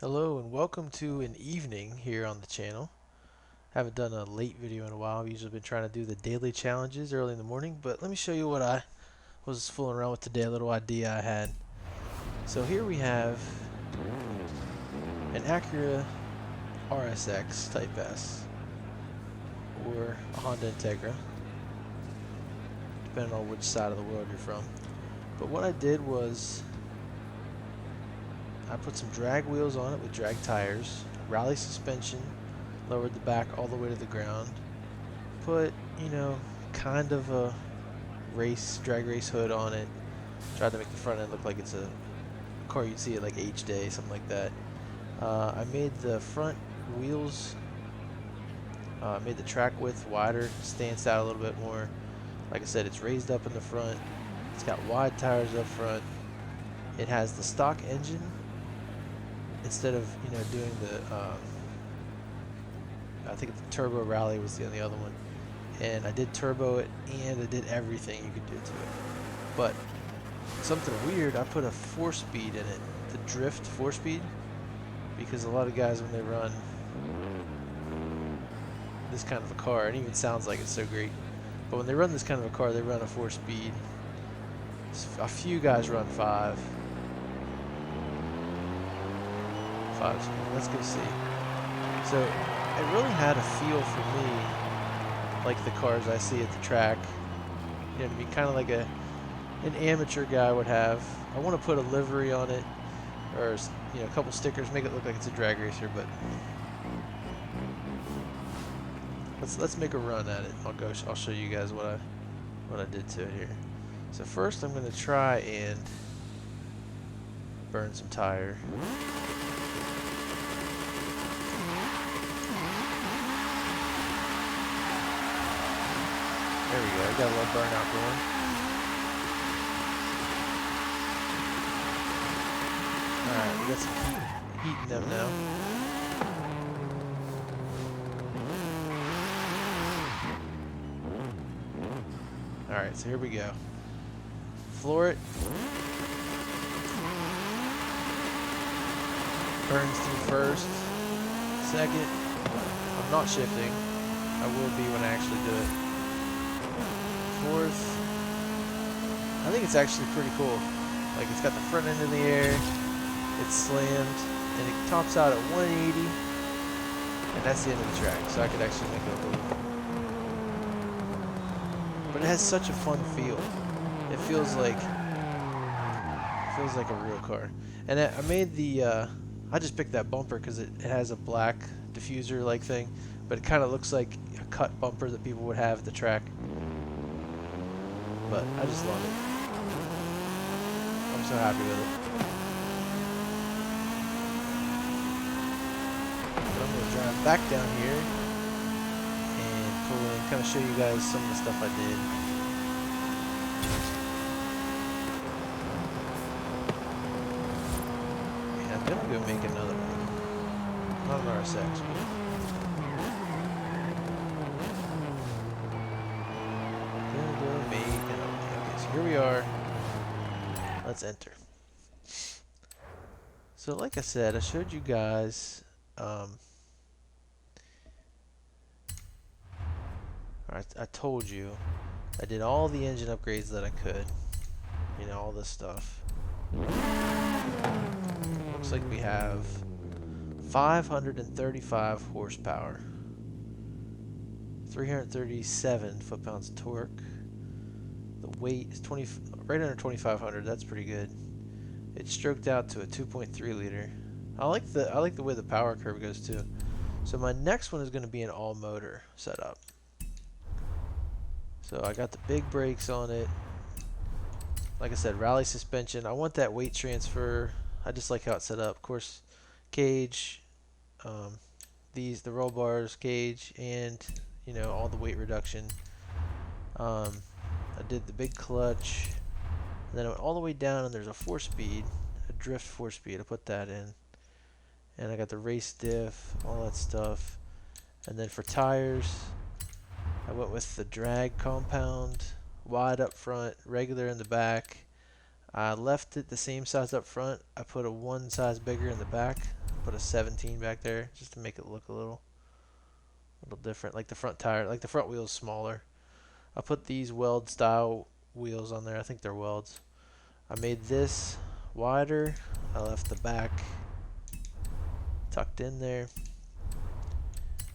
Hello and welcome to an evening here on the channel. Haven't done a late video in a while. I've usually been trying to do the daily challenges early in the morning, but let me show you what I was fooling around with today, a little idea I had. So here we have an Acura RSX Type S or a Honda Integra, depending on which side of the world you're from. But what I did was I put some drag wheels on it with drag tires, rally suspension, lowered the back all the way to the ground, put, kind of a drag race hood on it, tried to make the front end look like it's a car you'd see at like HDAY, something like that. I made the front wheels, made the track width wider, stands out a little bit more. Like I said, it's raised up in the front, it's got wide tires up front, it has the stock engine instead of doing the I think the turbo rally was the only other one, and I did turbo it and I did everything you could do to it. But something weird, I put a 4-speed in it, the drift 4-speed, because a lot of guys when they run this kind of a car, it even sounds like it's so great, but when they run this kind of a car they run a 4-speed. A few guys run 5. Let's go see. So it really had a feel for me like the cars I see at the track. You know what I mean? Kind of like an amateur guy would have. I want to put a livery on it, or a couple stickers, make it look like it's a drag racer. But let's make a run at it. I'll show you guys what I did to it here. So first I'm going to try and burn some tire. There we go, I got a little burnout going. Alright, we got some heat in them now. Alright, so here we go. Floor it. Burns through first. Second, I'm not shifting. I will be when I actually do it. Fourth, I think it's actually pretty cool. Like, it's got the front end in the air, it's slammed, and it tops out at 180, and that's the end of the track, so I could actually make it a loop. But it has such a fun feel. It feels like a real car. And I made the I just picked that bumper because it has a black diffuser like thing, but it kind of looks like a cut bumper that people would have at the track. But I just love it. I'm so happy with it. But I'm going to drive back down here and pull in, kind of show you guys some of the stuff I did. And I'm going to go make another one. Not an RSX, but here we are. Let's enter. So like I said, I showed you guys I told you I did all the engine upgrades that I could, all this stuff. Looks like we have 535 horsepower, 337 foot-pounds of torque. The weight is right under 2,500. That's pretty good. It's stroked out to a 2.3 liter. I like the way the power curve goes too. So my next one is going to be an all-motor setup. So I got the big brakes on it. Like I said, rally suspension. I want that weight transfer. I just like how it's set up. Of course, cage, the roll bars, cage, and all the weight reduction. I did the big clutch, and then I went all the way down, and there's a 4-speed, a drift 4-speed. I put that in, and I got the race diff, all that stuff. And then for tires, I went with the drag compound, wide up front, regular in the back. I left it the same size up front. I put a one size bigger in the back, put a 17 back there just to make it look a little different. Like the front tire, like the front wheel's smaller. I put these weld style wheels on there. I think they're welds. I made this wider. I left the back tucked in there.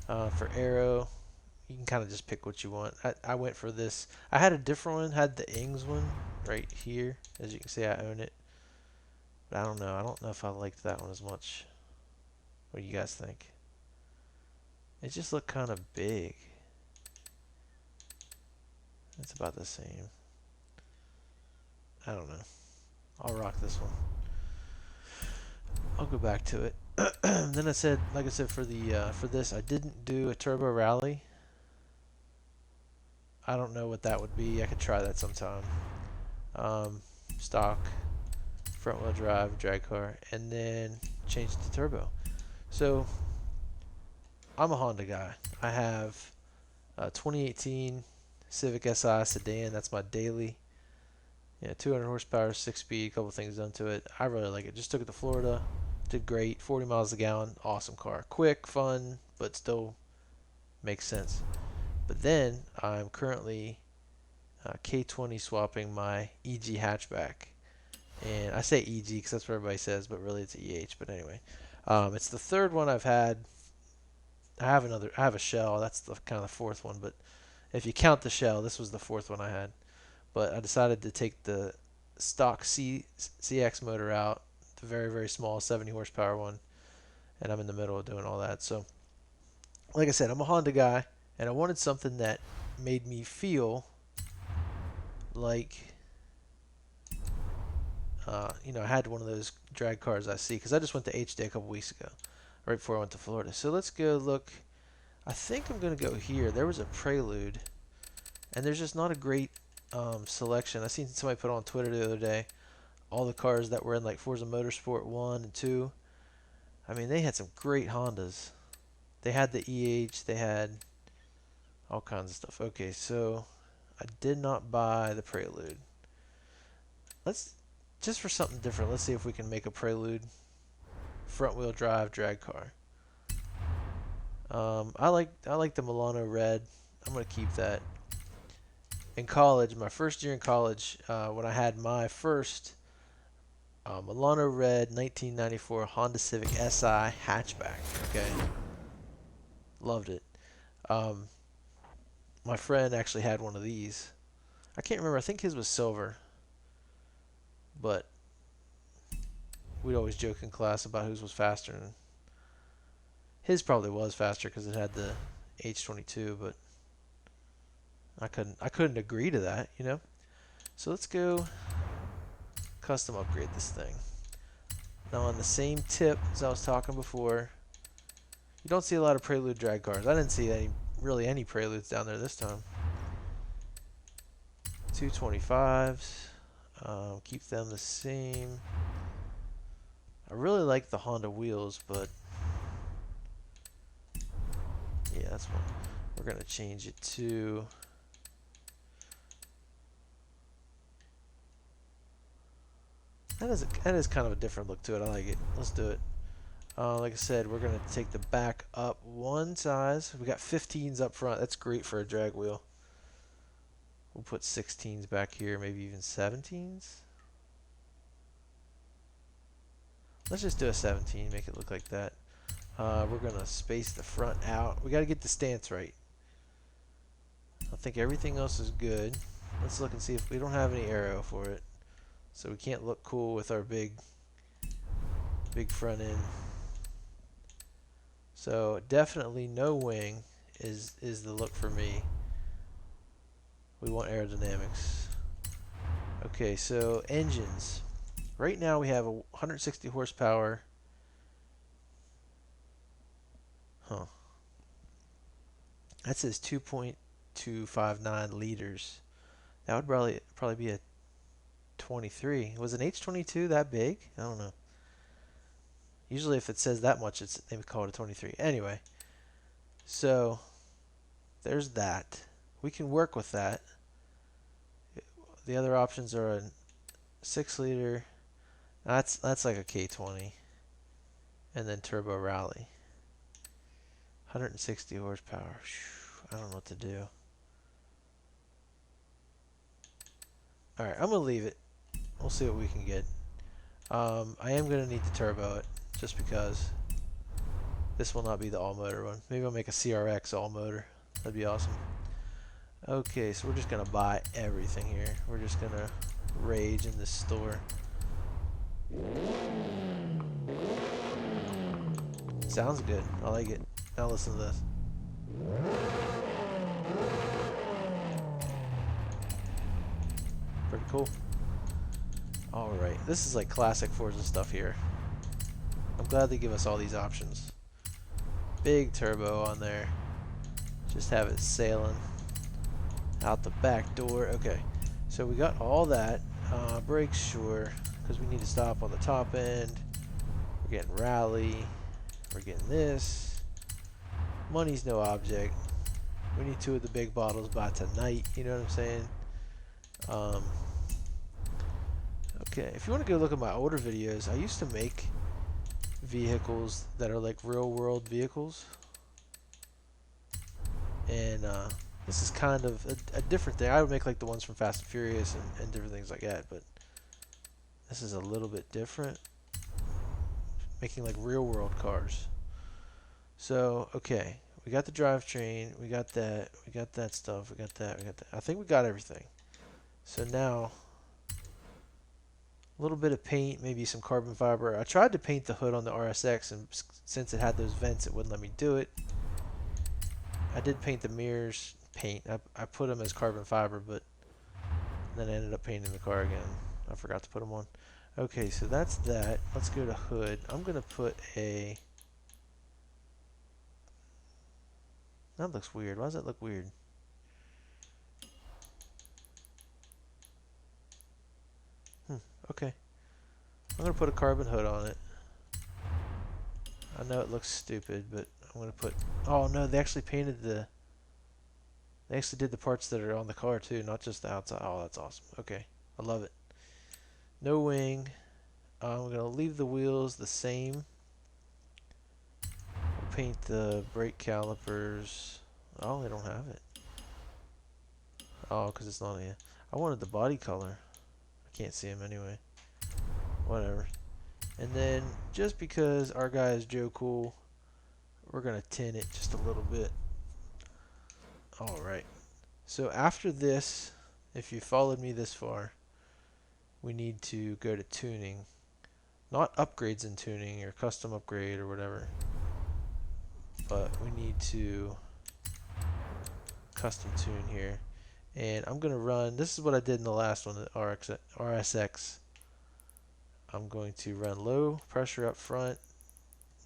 For aero, you can kind of just pick what you want. I went for this. I had a different one. Had the Ings one right here. As you can see, I own it. But I don't know. I don't know if I liked that one as much. What do you guys think? It just looked kind of big. It's about the same. I don't know. I'll rock this one. I'll go back to it. Then I said, like I said, for this, I didn't do a turbo rally. I don't know what that would be. I could try that sometime. Stock, front wheel drive, drag car, and then change it to turbo. So I'm a Honda guy. I have a 2018 Civic Si sedan. That's my daily. Yeah, 200 horsepower, 6-speed, couple things done to it. I really like it. Just took it to Florida. Did great. 40 miles a gallon. Awesome car. Quick, fun, but still makes sense. But then I'm currently K20 swapping my EG hatchback. And I say EG because that's what everybody says, but really it's EH. But anyway, it's the third one I've had. I have a shell. That's the kind of the fourth one. But if you count the shell, this was the fourth one I had. But I decided to take the stock CX motor out, the very, very small 70 horsepower one, and I'm in the middle of doing all that. So, like I said, I'm a Honda guy, and I wanted something that made me feel like, I had one of those drag cars I see, because I just went to HDAY a couple weeks ago, right before I went to Florida. So let's go look. I think I'm going to go here. There was a Prelude, and there's just not a great selection. I seen somebody put on Twitter the other day all the cars that were in like Forza Motorsport 1 and 2. I mean, they had some great Hondas. They had the EH, they had all kinds of stuff. Okay, so I did not buy the Prelude. Let's just for something different. Let's see if we can make a Prelude front-wheel drive drag car. I like the Milano red. I'm gonna keep that. In college, my first year in college, when I had my first Milano red 1994 Honda Civic Si hatchback. Okay, loved it. My friend actually had one of these. I can't remember. I think his was silver, but we'd always joke in class about whose was faster. And his probably was faster because it had the H22, but I couldn't agree to that, you know. So let's go custom upgrade this thing. Now on the same tip as I was talking before, you don't see a lot of Prelude drag cars. I didn't see really any Preludes down there this time. 225s, keep them the same. I really like the Honda wheels, but yeah, that's one. We're gonna change it to that is kind of a different look to it. I like it. Let's do it. Like I said, we're gonna take the back up one size. We got 15s up front. That's great for a drag wheel. We'll put 16s back here, maybe even 17s. Let's just do a 17, make it look like that. We're gonna space the front out. We gotta get the stance right. I think everything else is good. Let's look and see if we don't have any aero for it. So we can't look cool with our big front end. So definitely no wing is the look for me. We want aerodynamics. Okay, so engines. Right now we have a 160 horsepower. Huh. That says 2.259 liters. That would probably be a 23. Was an H22 that big? I don't know. Usually if it says that much, they would call it a 23. Anyway, so there's that. We can work with that. The other options are a 6 liter. That's like a K20. and then turbo rally. 160 horsepower. I don't know what to do. Alright, I'm going to leave it. We'll see what we can get. I am going to need to turbo it, just because this will not be the all-motor one. Maybe I'll make a CRX all-motor. That'd be awesome. Okay, so we're just going to buy everything here. We're just going to rage in this store. Sounds good. I like it. Now listen to this. Pretty cool. Alright, this is like classic Forza stuff here. I'm glad they give us all these options. Big turbo on there. Just have it sailing out the back door. Okay, so we got all that. Brakes, sure, because we need to stop on the top end. We're getting rally. We're getting this. Money's no object. We need 2 of the big bottles by tonight. You know what I'm saying? Okay, if you want to go look at my older videos, I used to make vehicles that are like real world vehicles. And this is kind of a different thing. I would make like the ones from Fast and Furious and different things like that, but this is a little bit different. Making like real world cars. So, okay, we got the drivetrain, we got that stuff, we got that. I think we got everything. So now, a little bit of paint, maybe some carbon fiber. I tried to paint the hood on the RSX, and since it had those vents, it wouldn't let me do it. I did paint the mirrors. I put them as carbon fiber, but then I ended up painting the car again. I forgot to put them on. Okay, so that's that. Let's go to hood. I'm going to put a... That looks weird. Why does that look weird? Okay. I'm going to put a carbon hood on it. I know it looks stupid, but I'm going to put... Oh, no, they actually painted the... They actually did the parts that are on the car, too, not just the outside. Oh, that's awesome. Okay. I love it. No wing. I'm going to leave the wheels the same. We'll paint the brake calipers. Oh, they don't have it. Oh, because it's not here. I wanted the body color. I can't see them anyway. Whatever. And then, just because our guy is Joe Cool, we're going to tint it just a little bit. Alright. So after this, if you followed me this far, we need to go to tuning. Not upgrades in tuning or custom upgrade or whatever. But we need to custom tune here. And I'm going to run, this is what I did in the last one, the RSX. I'm going to run low pressure up front,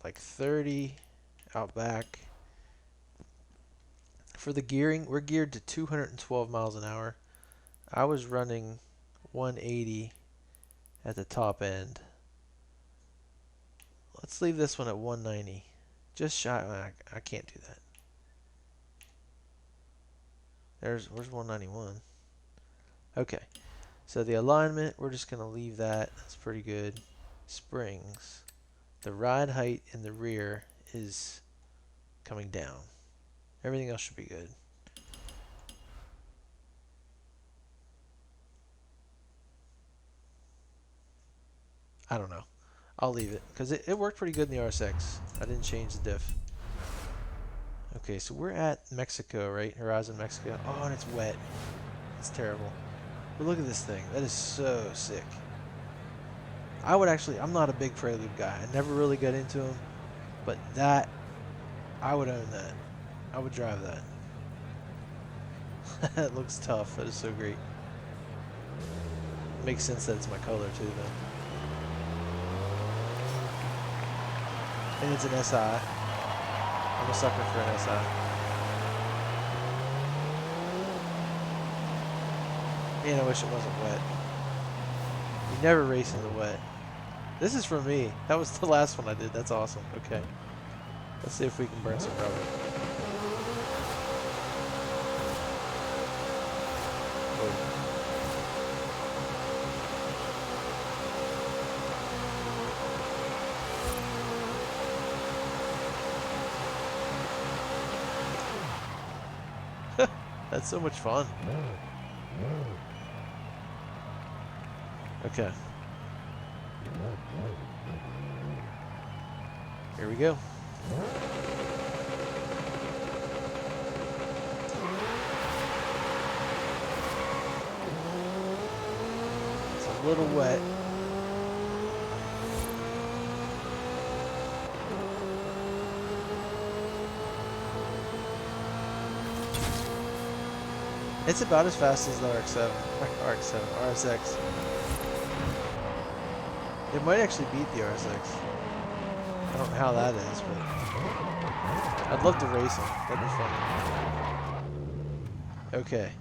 like 30 out back. For the gearing, we're geared to 212 miles an hour. I was running 180 at the top end. Let's leave this one at 190. Just shy. I can't do that. Where's 191? Okay. So the alignment, we're just going to leave that. That's pretty good. Springs. The ride height in the rear is coming down. Everything else should be good. I don't know. I'll leave it because it worked pretty good in the RSX. I didn't change the diff. Okay, so we're at Mexico, right? Horizon, Mexico. Oh, and it's wet. It's terrible. But look at this thing. That is so sick. I'm not a big Prelude guy. I never really got into them. But that, I would own that. I would drive that. That looks tough. That is so great. Makes sense that it's my color too, though. And it's an SI. I'm a sucker for an SI. Man, I wish it wasn't wet. You never race in the wet. This is for me. That was the last one I did. That's awesome. Okay. Let's see if we can burn some rubber. That's so much fun. Okay. Here we go. It's a little wet. It's about as fast as the RSX. It might actually beat the RSX. I don't know how that is, but I'd love to race them. That'd be fun. Okay.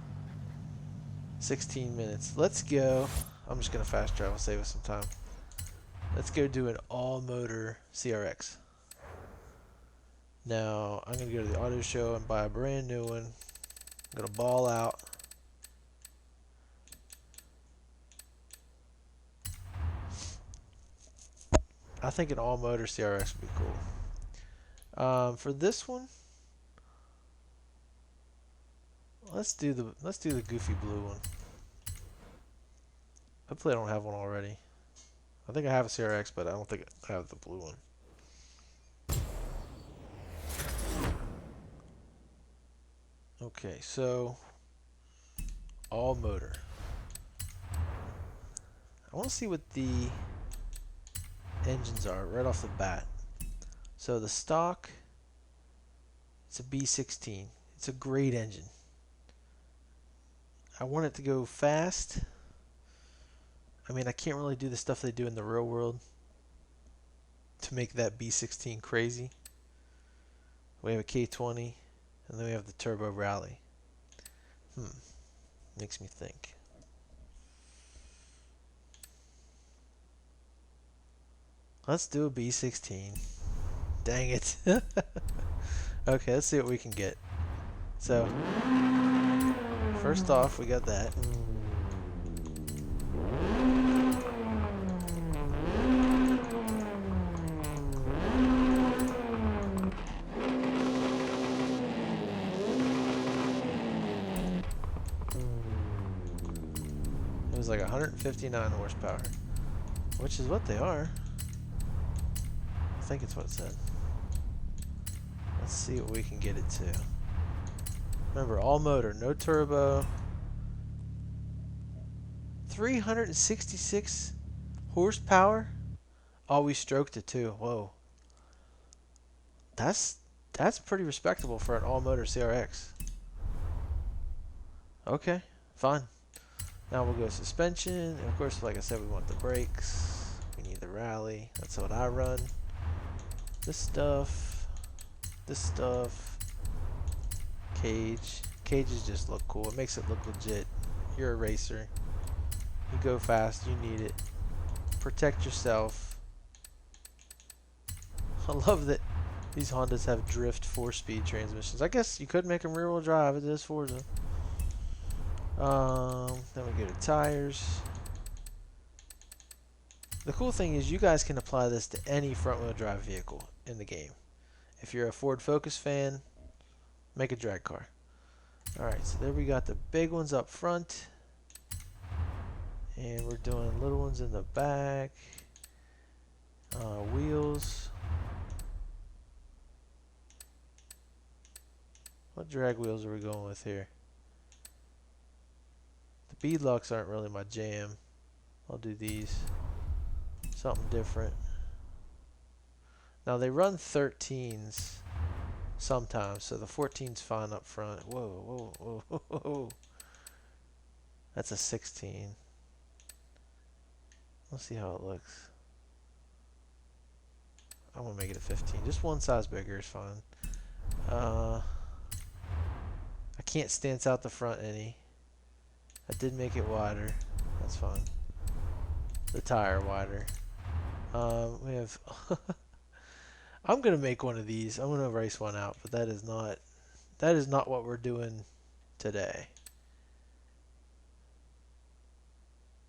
16 minutes. Let's go. I'm just going to fast travel, save us some time. Let's go do an all-motor CRX. Now, I'm going to go to the auto show and buy a brand new one. I'm going to ball out. I think an all-motor CRX would be cool. For this one, let's do the goofy blue one. Hopefully I don't have one already. I think I have a CRX, but I don't think I have the blue one. Okay, so all motor. I want to see what the engines are right off the bat. So the stock, it's a B16. It's a great engine. I want it to go fast. I mean, I can't really do the stuff they do in the real world to make that B16 crazy. We have a K20, and then we have the Turbo Rally. Makes me think. Let's do a B16. Dang it. Okay, let's see what we can get. So, first off, we got that. It was like 159 horsepower, which is what they are. I think it's what it said. Let's see what we can get it to. Remember, all motor, no turbo. 366 horsepower. Oh, we stroked it too. Whoa. That's pretty respectable for an all-motor CRX. Okay, fine. Now we'll go suspension. And of course, like I said, we want the brakes. We need the rally. That's what I run. This stuff. This stuff. Cage. Cages just look cool. It makes it look legit. You're a racer. You go fast. You need it. Protect yourself. I love that these Hondas have drift 4-speed transmissions. I guess you could make them rear-wheel drive. It is Forza. Then we go to tires. The cool thing is you guys can apply this to any front-wheel drive vehicle in the game. If you're a Ford Focus fan, make a drag car. Alright, so there we got the big ones up front. And we're doing little ones in the back. Wheels. What drag wheels are we going with here? The beadlocks aren't really my jam. I'll do these. Something different. Now they run 13s sometimes, so the 14's fine up front. Whoa, whoa, whoa, whoa, whoa. That's a 16. Let's see how it looks. I'm gonna make it a 15. Just one size bigger is fine. I can't stance out the front any. I did make it wider. That's fine. The tire wider. We have. I'm gonna make one of these. I'm gonna race one out, but that is not what we're doing today.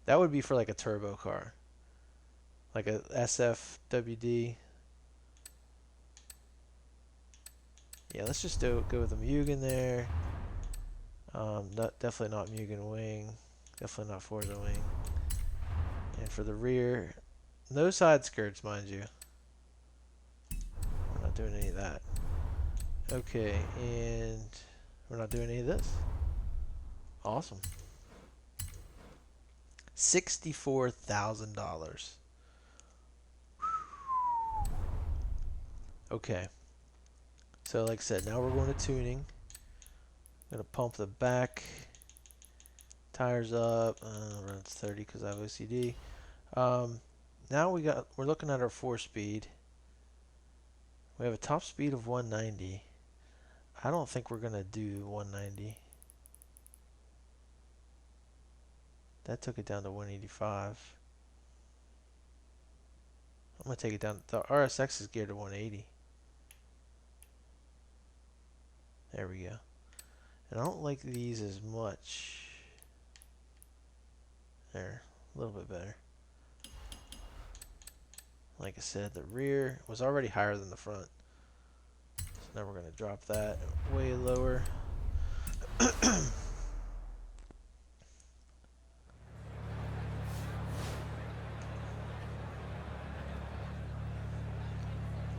That would be for like a turbo car, like a SFWD. Yeah, let's just go with a Mugen there. Definitely not Mugen Wing. Definitely not Forza Wing. And for the rear, no side skirts, mind you. We're not doing any of that. Okay, and we're not doing any of this. Awesome. $64,000. Okay. So like I said, now we're going to tuning. I'm gonna pump the back tires up. Run 30 because I have OCD. Now we're looking at our 4-speed. We have a top speed of 190. I don't think we're gonna do 190. That took it down to 185. I'm gonna take it down. The RSX is geared to 180. There we go. And I don't like these as much. There, a little bit better. Like I said, the rear was already higher than the front. So now we're gonna drop that way lower.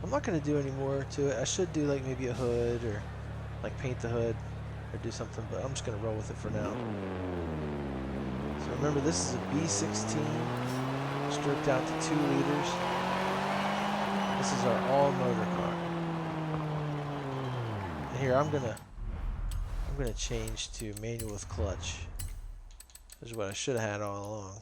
I'm not gonna do any more to it. I should do like maybe a hood or like paint the hood or do something, but I'm just gonna roll with it for now. So remember, this is a B16 stripped out to 2 liters. This is our all motor car. And here I'm gonna change to manual with clutch. This is what I should have had all along.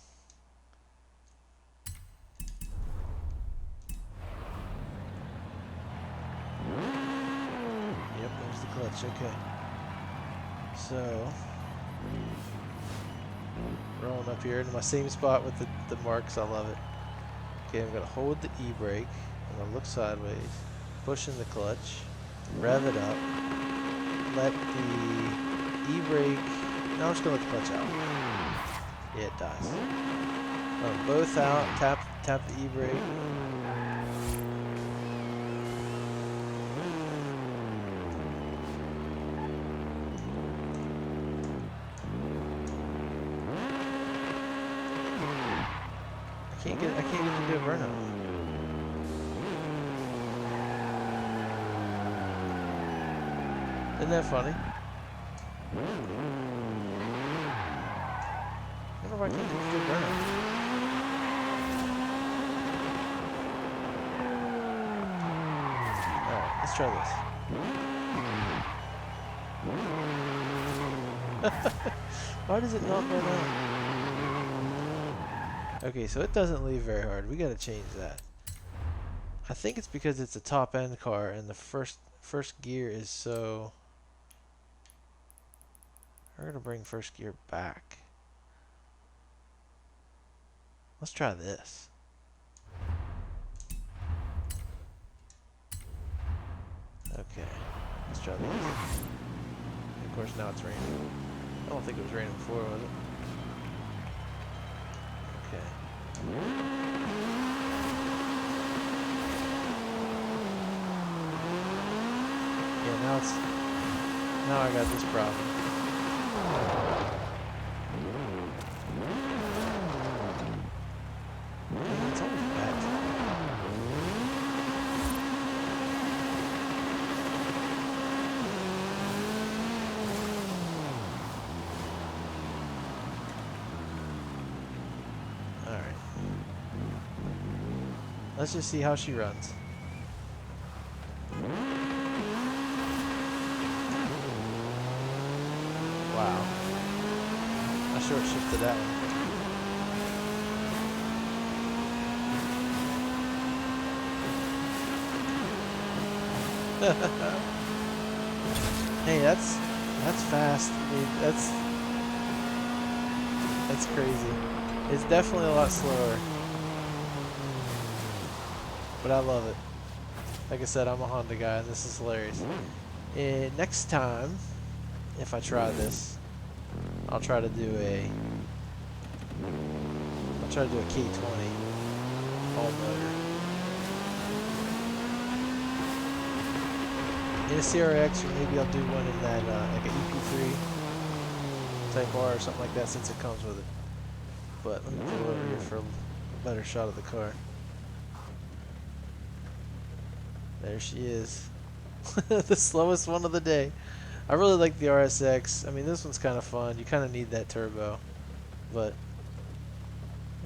Yep, there's the clutch. Okay. So rolling up here into my same spot with the marks. I love it. Okay, I'm gonna hold the e-brake. I'm gonna look sideways, push in the clutch, rev it up, let the e-brake. Now I'm just gonna let the clutch out. Yeah, it dies. Both out. Tap the e-brake. I can't get it to do a burnout. Isn't that funny? I wonder if I can't get it to do a burnout. Alright, let's try this. Why does it not burn out? Okay, so it doesn't leave very hard. We gotta change that. I think it's because it's a top end car and the first gear is so. We're gonna bring first gear back. Let's try this. Okay, let's try this. Of course, now it's raining. I don't think it was raining before, was it? Okay. Yeah, now I got this problem. It's always bad. Alright. Let's just see how she runs. Wow. I short shifted that one. Hey, that's fast. I mean, that's crazy. It's definitely a lot slower, but I love it. Like I said, I'm a Honda guy, and this is hilarious. And next time, if I try this, I'll try to do a K20 all motor. In a CRX, or maybe I'll do one in that like an EP3 Type R or something like that since it comes with it. But let me pull over here for a better shot of the car. There she is. The slowest one of the day. I really like the RSX. I mean, this one's kind of fun. You kind of need that turbo. But,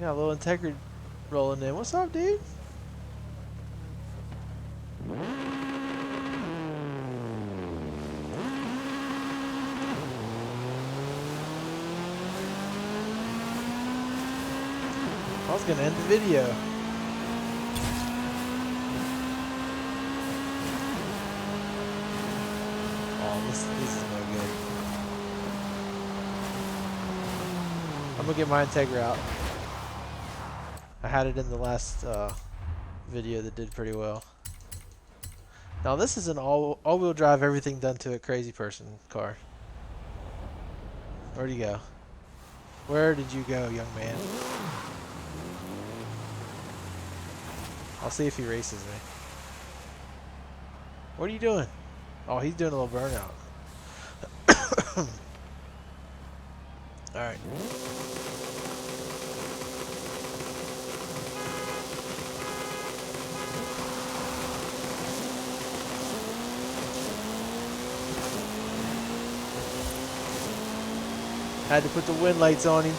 yeah, a little Integra rolling in. What's up, dude? I was going to end the video. Oh, this is no good. I'm going to get my Integra out. I had it in the last video that did pretty well. Now this is an all-wheel drive, everything done to it, crazy person car. Where'd you go? Where did you go, young man? I'll see if he races me. What are you doing? Oh, he's doing a little burnout. Alright. Had to put the wind lights on him.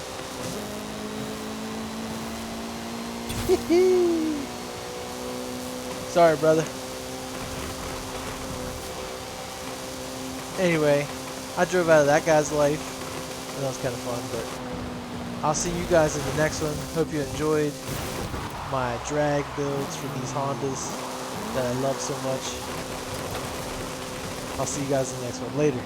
Sorry, brother. Anyway, I drove out of that guy's life. That was kind of fun, but I'll see you guys in the next one. Hope you enjoyed my drag builds for these Hondas that I love so much. I'll see you guys in the next one. Later.